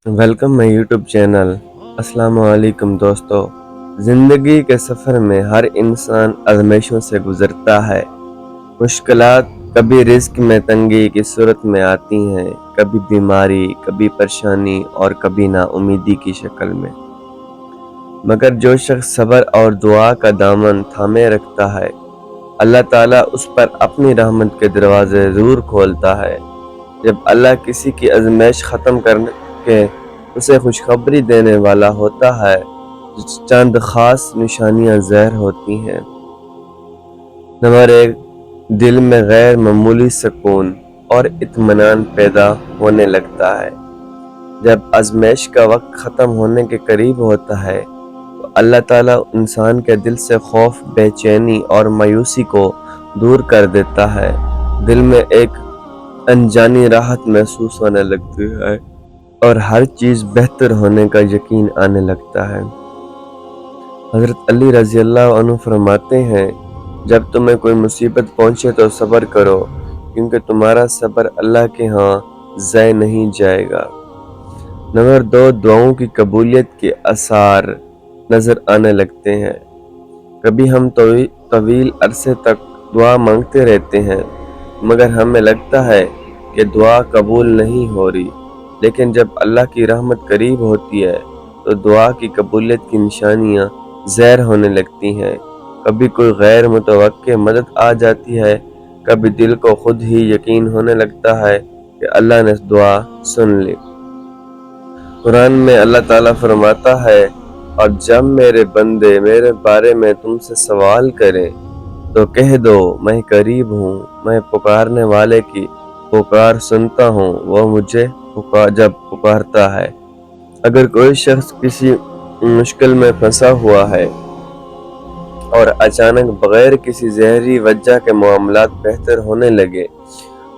Welcome my YouTube channel. अस्सलाम वालेकुम दोस्तों। ज़िंदगी के सफ़र में हर इंसान आज़माइशों से गुज़रता है। मुश्किलात कभी रिस्क में तंगी की सूरत में आती हैं, कभी बीमारी, कभी परेशानी और कभी नाउमीदी की शक्ल में। मगर जो शख्स सब्र और दुआ का दामन थामे रखता है, अल्लाह ताला उस पर अपनी रहमत के दरवाज़े ज़रूर खोलता है। जब अल्लाह किसी की आज़माइश ख़त्म करके उसे खुशखबरी देने वाला होता है, चंद ख़ास निशानियां ज़हर होती हैं। नंबर 1, दिल में गैर मामूली सुकून और इत्मीनान पैदा होने लगता है। जब आज़माइश का वक्त ख़त्म होने के करीब होता है तो अल्लाह ताला इंसान के दिल से खौफ, बेचैनी और मायूसी को दूर कर देता है। दिल में एक अनजानी राहत महसूस होने लगती है और हर चीज़ बेहतर होने का यकीन आने लगता है। हज़रत अली रज़ी अल्लाह अन्हु फरमाते हैं, जब तुम्हें कोई मुसीबत पहुँचे तो सब्र करो, क्योंकि तुम्हारा सब्र अल्लाह के यहाँ ज़ाय नहीं जाएगा। नंबर 2, दुआओं की कबूलियत के आसार नज़र आने लगते हैं। कभी हम तवील अरसे तक दुआ मांगते रहते हैं, मगर हमें लगता है कि दुआ कबूल नहीं हो रही, लेकिन जब अल्लाह की रहमत करीब होती है तो दुआ की कबूलियत की निशानियां ज़ाहिर होने लगती हैं। कभी कोई गैर मुतवक्के मदद आ जाती है, कभी दिल को खुद ही यकीन होने लगता है कि अल्लाह ने दुआ सुन ली। कुरान में अल्लाह ताला फरमाता है, और जब मेरे बंदे मेरे बारे में तुमसे सवाल करें तो कह दो मैं करीब हूँ, मैं पुकारने वाले की पुकार सुनता हूँ, वो मुझे जब पुकारता है। अगर कोई शख्स किसी मुश्किल में फंसा हुआ है और अचानक बगैर किसी ज़हरी वजह के मामलात बेहतर होने लगे,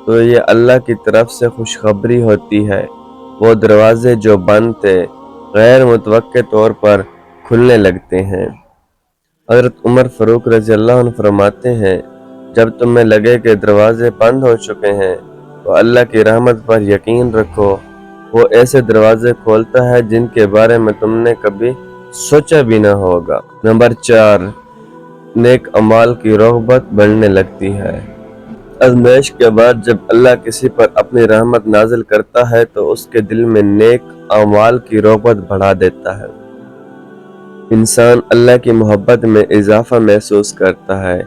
तो ये अल्लाह की तरफ से खुशखबरी होती है। वो दरवाजे जो बंद थे गैर मुतवक्के तौर पर खुलने लगते हैं। हज़रत उमर फ़ारूक रज़ी अल्लाह अन्हु फरमाते हैं, जब तुम्हें लगे कि दरवाजे बंद हो चुके हैं तो अल्लाह की रहमत पर यकीन रखो, वो ऐसे दरवाजे खोलता है जिनके बारे में तुमने कभी सोचा भी ना होगा। नंबर 4, नेक अमाल की रग़बत बढ़ने लगती है। आज़माइश के बाद जब अल्लाह किसी पर अपनी रहमत नाज़िल करता है तो उसके दिल में नेक अमाल की रग़बत बढ़ा देता है। इंसान अल्लाह की मोहब्बत में इजाफा महसूस करता है,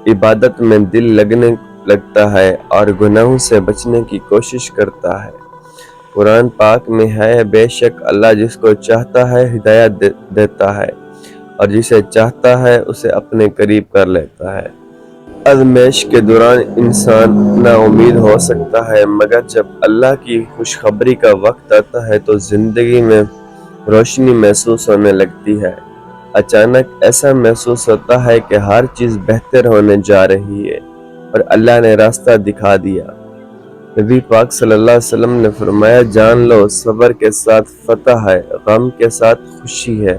इबादत में दिल लगने लगता है और गुनाहों से बचने की कोशिश करता है। कुरान पाक में है, बेशक अल्लाह जिसको चाहता है हिदायत देता है और जिसे चाहता है उसे अपने करीब कर लेता है। आज़माइश के दौरान इंसान नाउमीद हो सकता है, मगर जब अल्लाह की खुशखबरी का वक्त आता है तो ज़िंदगी में रोशनी महसूस होने लगती है। अचानक ऐसा महसूस होता है कि हर चीज़ बेहतर होने जा रही है और अल्लाह ने रास्ता दिखा दिया। नबी पाक सल्लल्लाहु अलैहि वसल्लम ने फरमाया, जान लो सब्र के साथ फतह है, गम के साथ खुशी है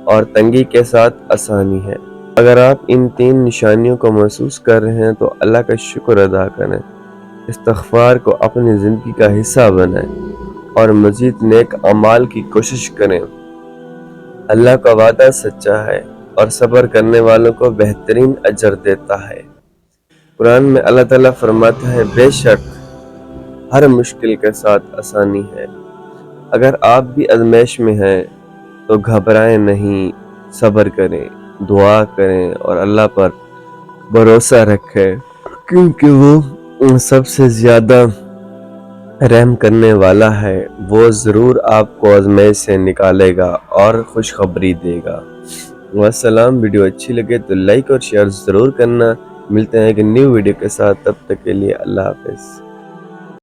और तंगी के साथ आसानी है। अगर आप इन 3 निशानियों को महसूस कर रहे हैं तो अल्लाह का शुक्र अदा करें, इस्तिग़फ़ार को अपनी ज़िंदगी का हिस्सा बनाएं और मज़ीद नेक अमाल की कोशिश करें। अल्लाह का वादा सच्चा है और सब्र करने वालों को बेहतरीन अजर देता है। कुरान में अल्लाह ताला फरमाता है, बेशक हर मुश्किल के साथ आसानी है। अगर आप भी आज़माइश में हैं तो घबराएं नहीं, सब्र करें, दुआ करें और अल्लाह पर भरोसा रखें, क्योंकि वो सबसे ज़्यादा रहम करने वाला है। वो ज़रूर आपको आज़माइश से निकालेगा और खुशखबरी देगा। वस्सलाम। वीडियो अच्छी लगे तो लाइक और शेयर ज़रूर करना। मिलते हैं एक न्यू वीडियो के साथ, तब तक के लिए अल्लाह हाफ़िज़।